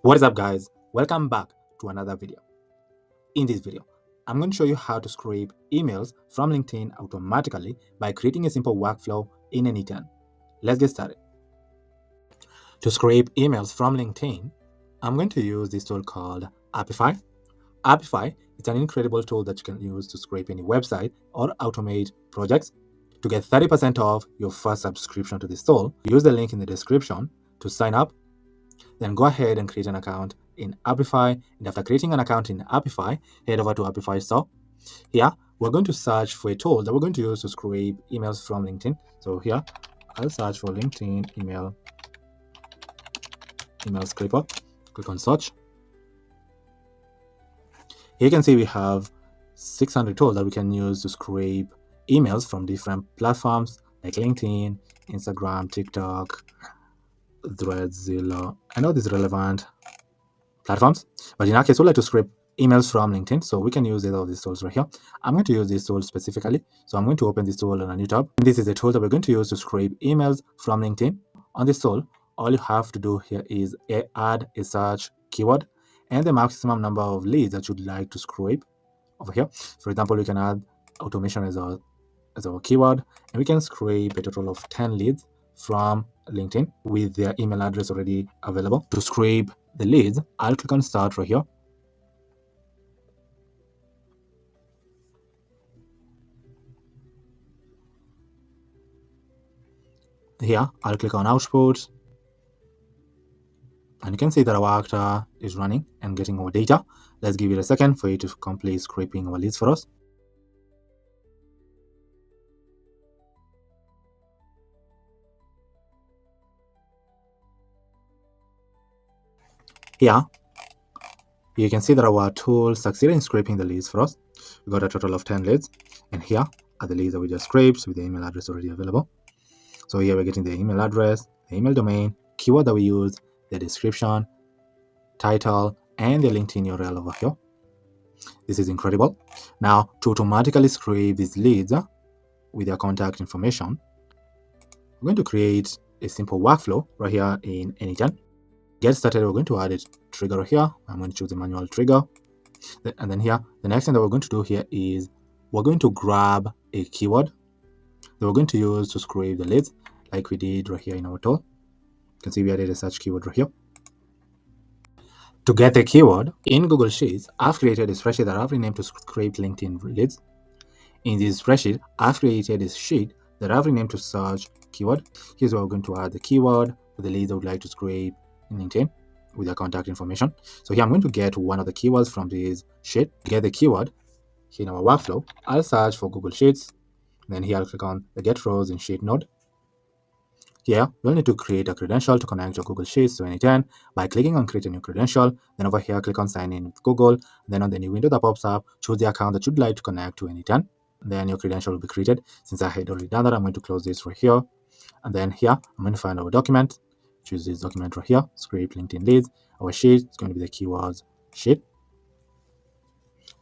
What is up, guys? Welcome back to another video. In this video, I'm going to show you how to scrape emails from LinkedIn automatically by creating a simple workflow in N8N. Let's get started. To scrape emails from LinkedIn, I'm going to use this tool called Apify. Apify is an incredible tool that you can use to scrape any website or automate projects. To get 30% off your first subscription to this tool, use the link in the description to sign up. Then go ahead and create an account in Apify. And after creating an account in Apify, head over to Apify store. Here, we're going to search for a tool that we're going to use to scrape emails from LinkedIn. So here, I'll search for LinkedIn email scraper. Click on search. Here you can see we have 600 tools that we can use to scrape emails from different platforms like LinkedIn, Instagram, TikTok, Threads, Zillow. I know these are relevant platforms, but in our case, we like to scrape emails from LinkedIn, so we can use either of these tools right here. I'm going to use this tool specifically, so I'm going to open this tool on a new tab. This is a tool that we're going to use to scrape emails from LinkedIn. On this tool, all you have to do here is add a search keyword and the maximum number of leads that you'd like to scrape over here. For example, we can add automation as our keyword, and we can scrape a total of 10 leads from LinkedIn with their email address already available. To scrape the leads, I'll click on start right here. Here, I'll click on output, and you can see that our actor is running and getting our data. Let's give it a second for it to complete scraping our leads for us. Here, you can see that our tool succeeded in scraping the leads for us. We got a total of 10 leads, and here are the leads that we just scraped with the email address already available. So here we're getting the email address, the email domain, keyword that we use, the description, title, and the LinkedIn URL over here. This is incredible. Now, to automatically scrape these leads with their contact information, we're going to create a simple workflow right here in N8N. Get started, we're going to add a trigger here. I'm going to choose a manual trigger. And then here, the next thing that we're going to do here is we're going to grab a keyword that we're going to use to scrape the leads like we did right here in our tool. You can see we added a search keyword right here. To get the keyword, in Google Sheets, I've created a spreadsheet that I've renamed to scrape LinkedIn leads. In this spreadsheet, I've created a sheet that I've renamed to search keyword. Here's where we're going to add the keyword for the leads I would like to scrape in LinkedIn with their contact information. So here I'm going to get one of the keywords from this sheet. To get the keyword, here in our workflow, I'll search for Google Sheets. Then here I'll click on the Get Rows in Sheet node. Here, you'll need to create a credential to connect your Google Sheets to N8N by clicking on Create a New Credential. Then over here, click on Sign In with Google. Then on the new window that pops up, choose the account that you'd like to connect to N8N. Then your credential will be created. Since I had already done that, I'm going to close this right here. And then here, I'm going to find our document. Choose this document right here, Scrape LinkedIn Leads. Our sheet is going to be the keywords sheet.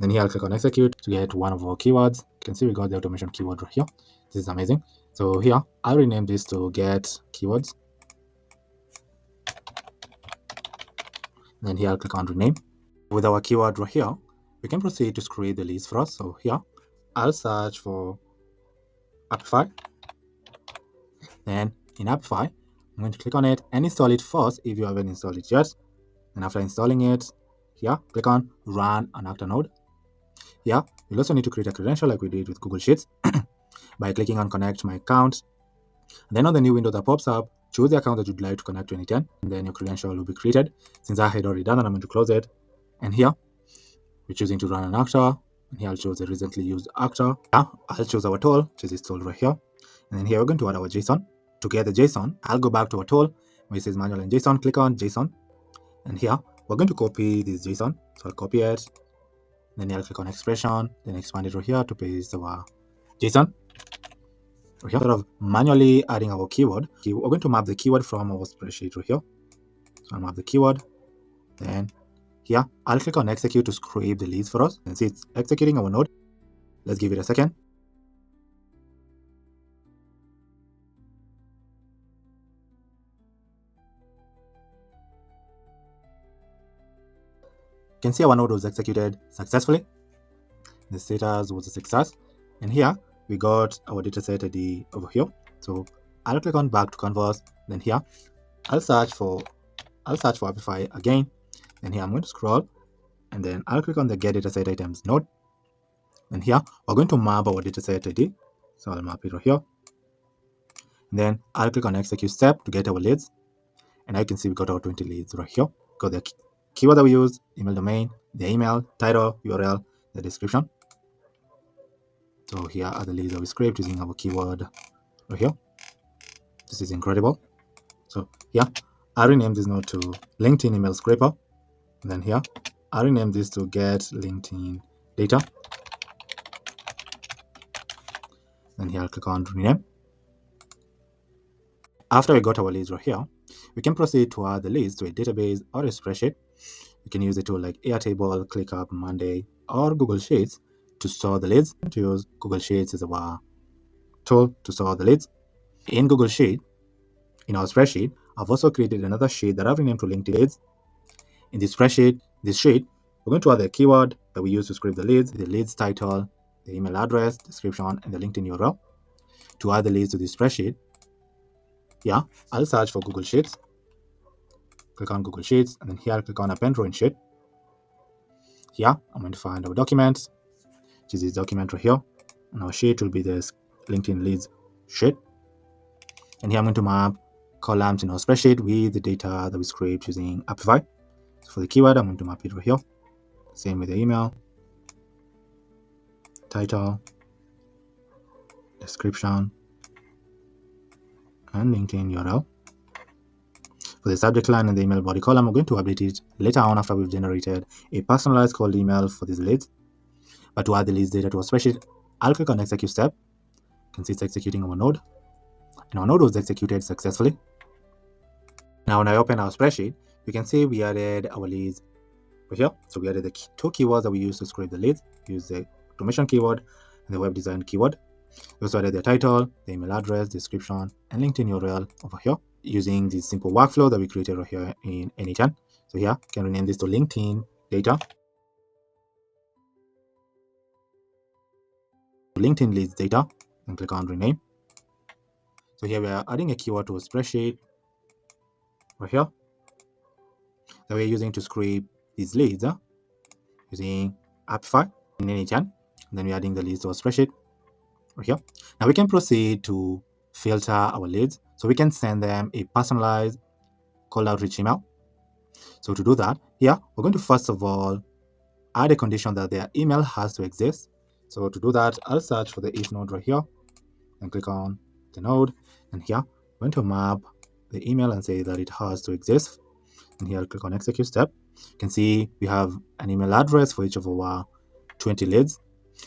Then here I'll click on execute to get one of our keywords. You can see we got the automation keyword right here. This is amazing. So here I'll rename this to get keywords. Then here I'll click on rename. With our keyword right here, we can proceed to scrape the leads for us. So here I'll search for Apify. Then in Apify, I'm going to click on it and install it first if you haven't installed it yet. And after installing it, here click on run an actor node. Here you'll also need to create a credential like we did with Google Sheets by clicking on connect my account. And then on the new window that pops up, choose the account that you'd like to connect to N8N, and then your credential will be created. Since I had already done that, I'm going to close it. And here we're choosing to run an actor, and here I'll choose a recently used actor. Now I'll choose our tool, which is this tool right here. And then here we're going to add our JSON. To get the JSON, I'll go back to our tool where it says manual and JSON, click on JSON. And here we're going to copy this JSON. So I'll copy it. Then I'll click on expression, then expand it right here to paste our JSON. Right here, instead of manually adding our keyword, we're going to map the keyword from our spreadsheet right here. So I'll map the keyword. Then here, I'll click on execute to scrape the leads for us. And see it's executing our node. Let's give it a second. can see our node was executed successfully. The status was a success. And here we got our dataset ID over here. So I'll click on back to canvas. Then here I'll search for Apify again. And here I'm going to scroll, and then I'll click on the get dataset items node. And here we're going to map our dataset ID. So I'll map it right here. And then I'll click on execute step to get our leads. And I can see we got our 20 leads right here. Got the keyword that we used, email domain, the email, title, URL, the description. So here are the leads that we scraped using our keyword right here. This is incredible. So here, I rename this node to LinkedIn email scraper. And then here, I rename this to get LinkedIn data. Then here I'll click on rename. After we got our leads right here, we can proceed to add the leads to a database or a spreadsheet. You can use a tool like Airtable, ClickUp, Monday, or Google Sheets to store the leads. To use Google Sheets as our tool to store the leads. In Google Sheet, in our spreadsheet, I've also created another sheet that I've renamed to LinkedIn leads. In this spreadsheet, we're going to add the keyword that we use to scrape the leads title, the email address, description, and the LinkedIn URL. To add the leads to this spreadsheet, yeah, I'll search for Google Sheets, click on Google Sheets, and then here I'll click on append row in sheet. Here, I'm going to find our document, which is this document right here. And our sheet will be this LinkedIn leads sheet. And here I'm going to map columns in our spreadsheet with the data that we scraped using Apify. So for the keyword, I'm going to map it right here. Same with the email, title, description, and LinkedIn URL. For the subject line and the email body column, we're going to update it later on after we've generated a personalized cold email for these leads. But to add the leads data to our spreadsheet, I'll click on execute step. You can see it's executing our node. And our node was executed successfully. Now when I open our spreadsheet, you can see we added our leads over here. So we added the two keywords that we use to scrape the leads. We use the automation keyword and the web design keyword. We also added the title, the email address, description, and LinkedIn URL over here using this simple workflow that we created right here in N8N. So here, you can rename this to LinkedIn data, LinkedIn leads data, and click on rename. So here we are adding a keyword to a spreadsheet right here that we're using to scrape these leads using Apify in N8N. Then we're adding the leads to our spreadsheet right here. Now we can proceed to filter our leads so we can send them a personalized cold outreach email. So to do that, here we're going to first of all add a condition that their email has to exist. So to do that, I'll search for the if node right here and click on the node. And here I'm going to map the email and say that it has to exist. And here I'll click on execute step. You can see we have an email address for each of our 20 leads.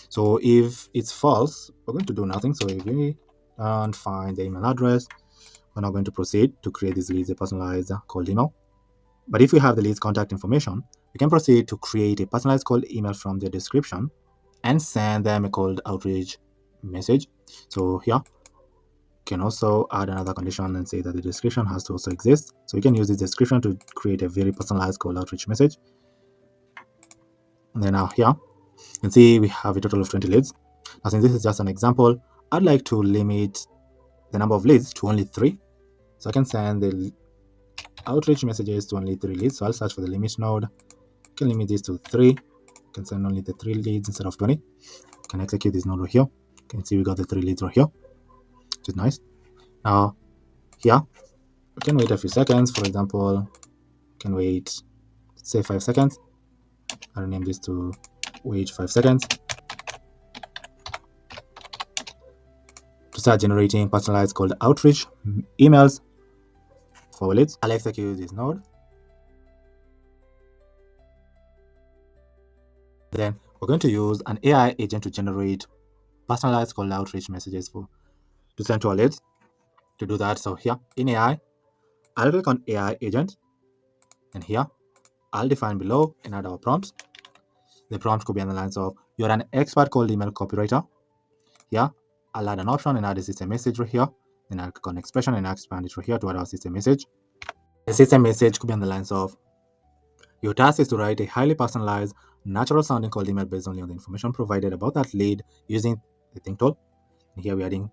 So if it's false, we're going to do nothing. So if we don't find the email address, we're not going to proceed to create this leads a personalized cold email. But if we have the lead's contact information, we can proceed to create a personalized cold email from the description and send them a cold outreach message. So here, you can also add another condition and say that the description has to also exist. So we can use this description to create a very personalized cold outreach message. And then now here, you can see we have a total of 20 leads. Now since this is just an example, I'd like to limit the number of leads to only 3. So I can send the outreach messages to only 3 leads. So I'll search for the limit node. You can limit this to 3. You can send only the 3 leads instead of 20. You can execute this node right here. You can see we got the 3 leads right here, which is nice. Now here, we can wait a few seconds. For example, you can wait, let's say 5 seconds. I'll rename this to wait 5 seconds to start generating personalized cold outreach emails for leads. I'll execute this node. Then we're going to use an AI agent to generate personalized cold outreach messages to send to our leads. To do that, so here in AI, I'll click on AI agent, and here I'll define below and add our prompts. The prompt could be on the lines of you're an expert cold email copywriter. Here I'll add an option and add a system message right here. Then I'll click on expression and expand it right here to add our system message. The system message could be on the lines of Your task is to write a highly personalized, natural sounding cold email based only on the information provided about that lead using the think tool. And here we're adding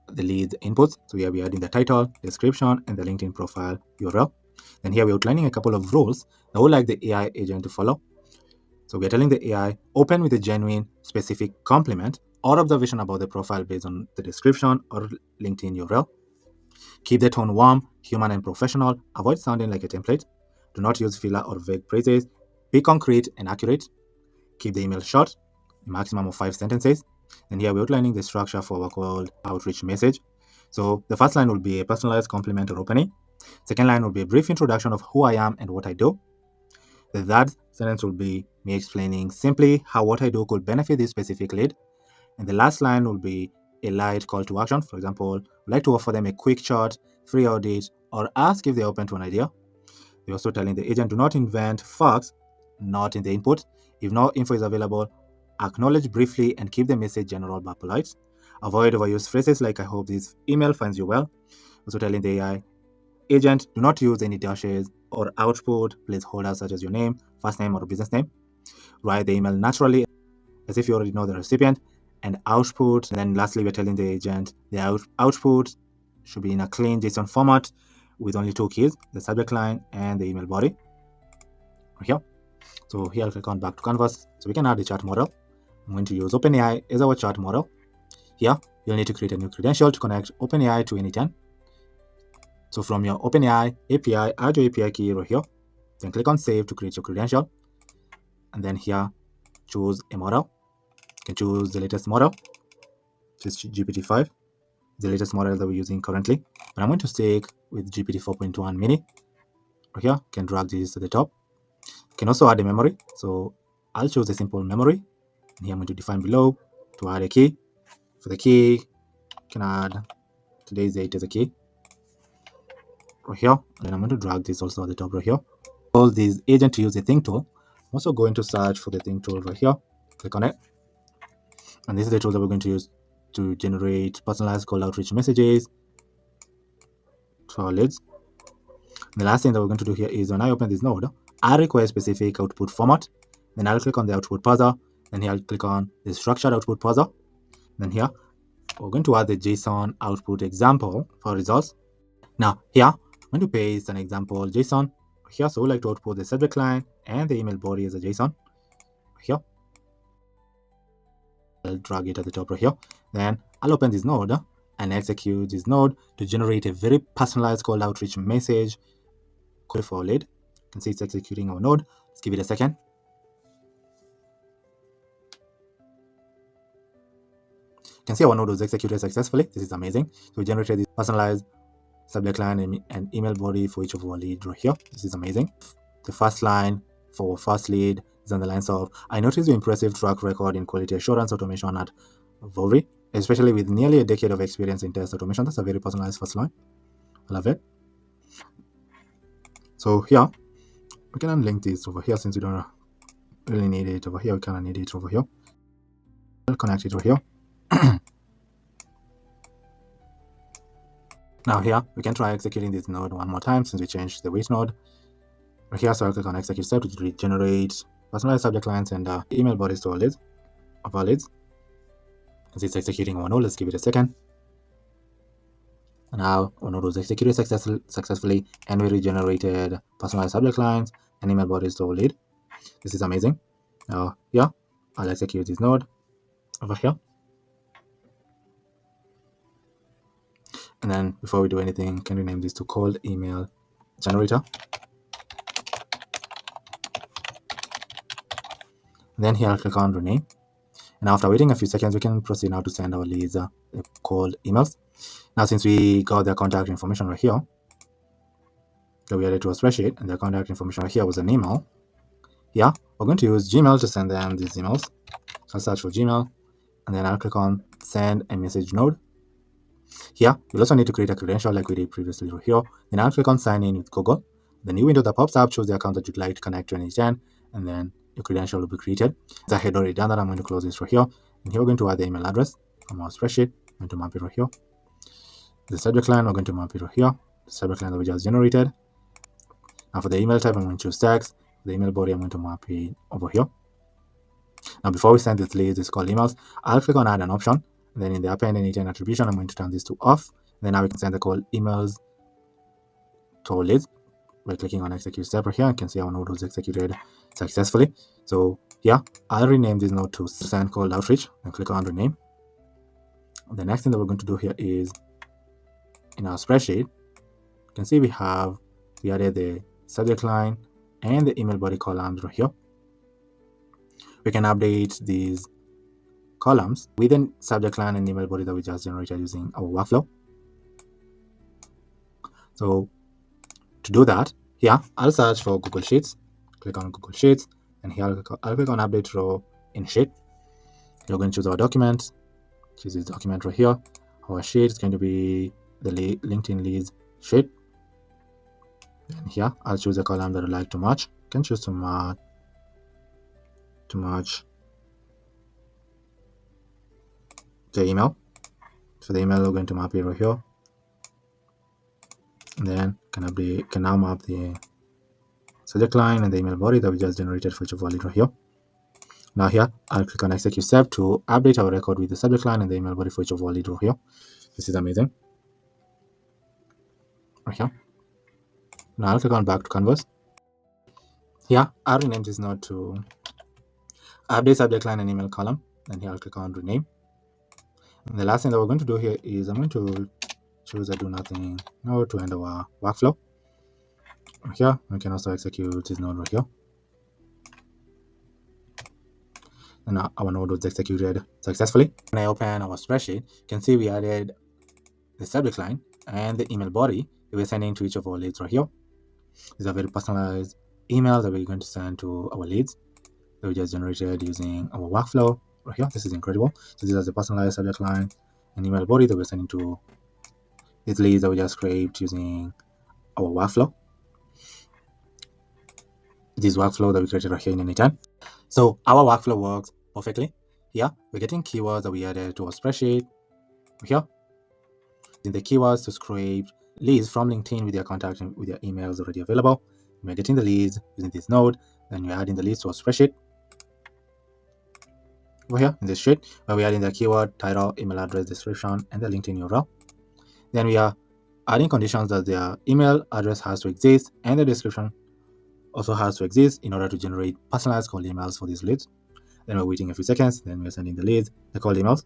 the lead inputs. So here we're adding the title, description, and the LinkedIn profile URL. Then here we're outlining a couple of rules that would like the AI agent to follow. So we're telling the AI, open with a genuine, specific compliment or observation about the profile based on the description or LinkedIn URL. Keep the tone warm, human, and professional. Avoid sounding like a template. Do not use filler or vague phrases. Be concrete and accurate. Keep the email short, a maximum of 5 sentences. And here we're outlining the structure for our cold outreach message. So the first line will be a personalized compliment or opening. Second line will be a brief introduction of who I am and what I do. The third sentence will be me explaining simply how what I do could benefit this specific lead. And the last line will be a light call to action. For example, I'd like to offer them a quick chat, free audit, or ask if they're open to an idea. We're also telling the agent, do not invent facts, not in the input. If no info is available, acknowledge briefly and keep the message general but polite. Avoid overused phrases like I hope this email finds you well. Also telling the AI agent, do not use any dashes or output placeholders such as your name, first name, or business name. Write the email naturally as if you already know the recipient and output. And then lastly, we're telling the agent the output should be in a clean JSON format with only two keys, the subject line and the email body. Here. So here I'll click on back to canvas. So we can add a chat model. I'm going to use OpenAI as our chat model. Here, you'll need to create a new credential to connect OpenAI to N8N. So from your OpenAI API, add your API key right here. Then click on save to create your credential. And then here, choose a model. You can choose the latest model, which is GPT-5, the latest model that we're using currently. But I'm going to stick with GPT 4.1 mini. Right here, you can drag this to the top. You can also add a memory. So I'll choose a simple memory. And here I'm going to define below to add a key. For the key, you can add today's date as a key right here. And then I'm going to drag this also at the top right here. All these agent to use the think tool. I'm also going to search for the think tool right here. Click on it. And this is the tool that we're going to use to generate personalized call outreach messages to our leads. And the last thing that we're going to do here is when I open this node, I require a specific output format. Then I'll click on the output parser. Then here I'll click on the structured output parser. Then here we're going to add the JSON output example for results. Now here I'm going to paste an example JSON here. So we like to output the subject line and the email body as a JSON here. I'll drag it at the top right here. Then I'll open this node and execute this node to generate a very personalized call outreach message for lead. You can see it's executing our node. Let's give it a second. You can see our node was executed successfully. This is amazing. So we generated this personalized subject line and email body for each of our leads right here. This is amazing. The first line for our first lead is on the lines of, I noticed your impressive track record in quality assurance automation at Vori, especially with nearly a decade of experience in test automation. That's a very personalized first line. I love it. So here, we can unlink this over here since we don't really need it over here. We kind of need it over here. I'll connect it over here. Now here, we can try executing this node one more time since we changed the wait node. Right here, so I'll click on execute step to generate personalized subject lines and email bodies to our leads. As it's executing our node, let's give it a second. And now our node was executed successfully and we regenerated personalized subject lines and email bodies to our lead. This is amazing. Now here, I'll execute this node over here. And then before we do anything, can we name this to cold email generator? And then here I'll click on rename. And after waiting a few seconds, we can proceed now to send our leads cold emails. Now, since we got their contact information right here, that we added to a spreadsheet, and their contact information right here was an email. Yeah, we're going to use Gmail to send them these emails. So I'll search for Gmail, and then I'll click on send a message node. Here, you'll also need to create a credential like we did previously right here. Then I'll click on sign in with Google. The new window that pops up shows the account that you'd like to connect to N8N, and then your credential will be created. As I had already done that, I'm going to close this right here. And here we're going to add the email address from our spreadsheet. I'm going to map it right here. The subject line, we're going to map it right here. The subject line that we just generated. Now for the email type, I'm going to choose text. the email body, I'm going to map it over here. Now, before we send these leads, it's called emails. I'll click on add an option. And then in the append N8N attribution, I'm going to turn this to off. And then now we can send the call emails to our leads by clicking on execute step right here. You can see our node was executed successfully. So yeah, I'll rename this node to send call outreach and click on rename. The next thing that we're going to do here is in our spreadsheet, you can see we added the subject line and the email body columns right here. We can update these columns within subject line and email body that we just generated using our workflow. So to do that, here I'll search for Google Sheets, click on Google Sheets, and here I'll click on update row in sheet. You're going to choose our document, choose this document right here. Our sheet is going to be the LinkedIn leads sheet. And here I'll choose a column that I like to match. You can choose to match the email. So the email we're going to map it right here. And then can now map the subject line and the email body that we just generated for each of our lead right here. Now here I'll click on execute step to update our record with the subject line and the email body for each of our lead right here. This is amazing. Right here. Now I'll click on back to canvas. Here I'll rename this node to update subject line and email column. And here I'll click on rename. And the last thing that we're going to do here is I'm going to choose a do nothing node to end our workflow. Right here we can also execute this node right here. And now our node was executed successfully. When I open our spreadsheet, you can see we added the subject line and the email body that we're sending to each of our leads right here. These are very personalized emails that we're going to send to our leads that we just generated using our workflow right here. This is incredible. So this is a personalized subject line and email body that we're sending to these leads that we just scraped using our workflow. This workflow that we created right here in N8N. So our workflow works perfectly. Here we're getting keywords that we added to our spreadsheet. Here in the keywords to scrape leads from LinkedIn with their contact and with their emails already available. We're getting the leads using this node, then we're adding the leads to our spreadsheet. Over here in this sheet, where we're adding the keyword, title, email address, description, and the LinkedIn URL. Then we are adding conditions that their email address has to exist and the description also has to exist in order to generate personalized cold emails for these leads. Then we're waiting a few seconds, then we're sending the leads, the cold emails.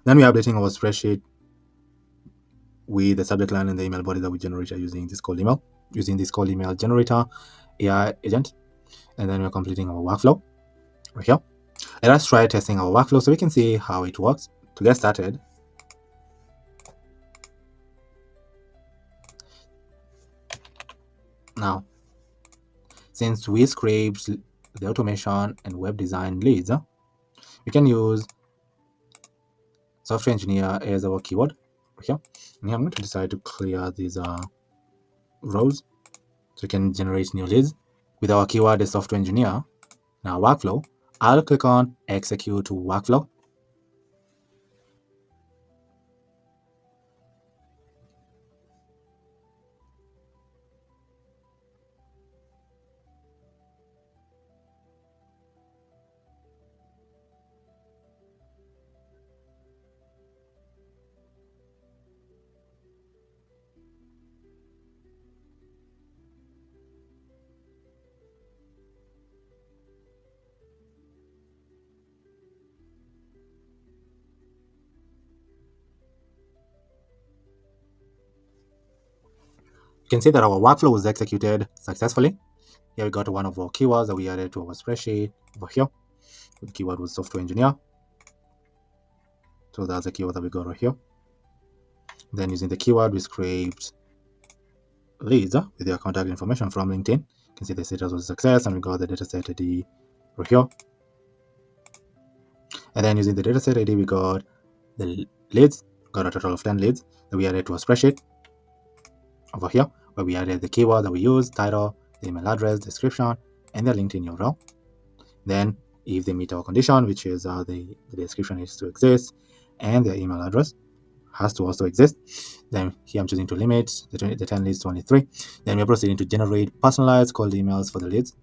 Then we're updating our spreadsheet with the subject line and the email body that we generated using this cold email generator AI agent. And then we're completing our workflow right here. Let us try testing our workflow so we can see how it works. To get started, now since we scraped the automation and web design leads, we can use software engineer as our keyword right here. And here I'm going to decide to clear these rows so we can generate new leads with our keyword as software engineer. Now workflow, I'll click on execute workflow. You can see that our workflow was executed successfully. Here we got one of our keywords that we added to our spreadsheet over here. The keyword was software engineer. So that's the keyword that we got right here. Then using the keyword, we scraped leads with their contact information from LinkedIn. You can see the status was a success, and we got the dataset ID right here. And then using the dataset ID, we got the leads, got a total of 10 leads that we added to our spreadsheet over here, where we added the keyword that we used, title, the email address, description, and the LinkedIn URL. Then if they meet our condition, which is the description needs to exist and their email address, has to also exist. Then here I'm choosing to limit the 10 leads to only 3. Then we're proceeding to generate personalized cold emails for the leads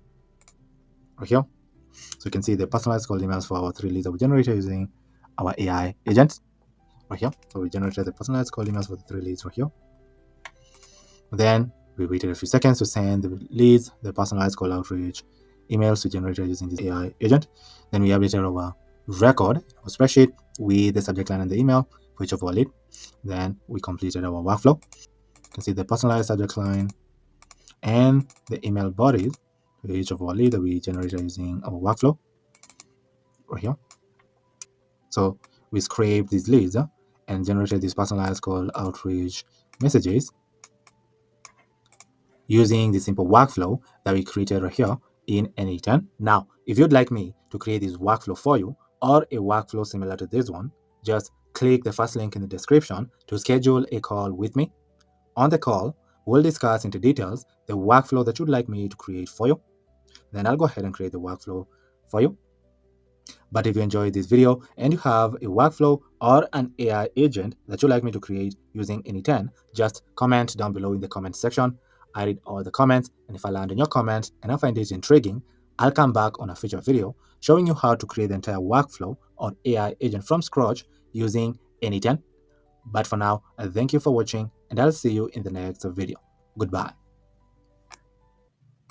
right here. So you can see the personalized cold emails for our 3 leads that we generated using our AI agent right here. So we generated the personalized cold emails for the 3 leads right here. Then we waited a few seconds to send the leads, the personalized call outreach emails we generated using this AI agent. Then we updated our record or spreadsheet with the subject line and the email for each of our lead. Then we completed our workflow. You can see the personalized subject line and the email bodies for each of our lead that we generated using our workflow right here. So we scraped these leads and generated these personalized call outreach messages using the simple workflow that we created right here in N8N. Now, if you'd like me to create this workflow for you or a workflow similar to this one, just click the first link in the description to schedule a call with me. On the call, we'll discuss into details the workflow that you'd like me to create for you. Then I'll go ahead and create the workflow for you. But if you enjoyed this video and you have a workflow or an AI agent that you'd like me to create using N8N, just comment down below in the comment section. I read all the comments, and if I land on your comment and I find it intriguing, I'll come back on a future video showing you how to create the entire workflow or AI agent from scratch using N8N. But for now, thank you for watching, and I'll see you in the next video. Goodbye.